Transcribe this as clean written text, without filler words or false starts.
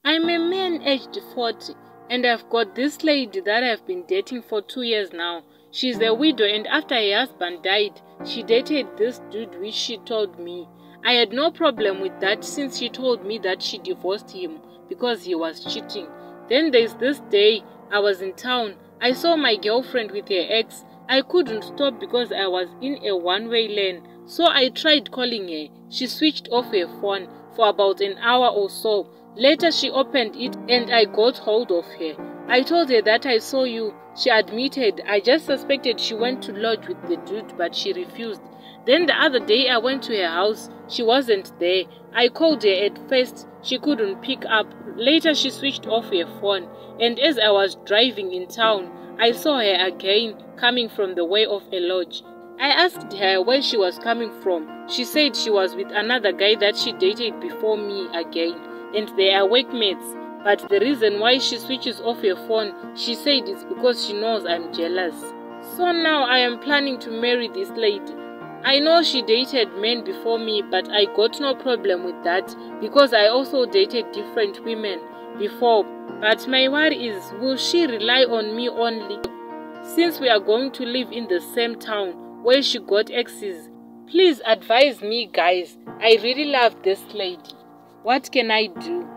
I'm a man aged 40 and I've got this lady that I've been dating for 2 years now. She's a widow and after her husband died, she dated this dude which she told me. I had no problem with that since she told me that she divorced him because he was cheating. Then there's this day, I was in town. I saw my girlfriend with her ex. I couldn't stop because I was in a one-way lane. So I tried calling her. She switched off her phone for about an hour or so. Later she opened it and I got hold of her. I told her that I saw you. She admitted. I just suspected she went to lodge with the dude but she refused. Then the other day I went to her house. She wasn't there. I called her at first. She couldn't pick up. Later she switched off her phone. And as I was driving in town, I saw her again coming from the way of a lodge. I asked her where she was coming from. She said she was with another guy that she dated before me again, and they are workmates. But the reason why she switches off her phone, she said it's because she knows I'm jealous. So now I am planning to marry this lady. I know she dated men before me, but I got no problem with that because I also dated different women before. But my worry is, will she rely on me only? Since we are going to live in the same town where she got exes, please advise me guys. I really love this lady. What can I do?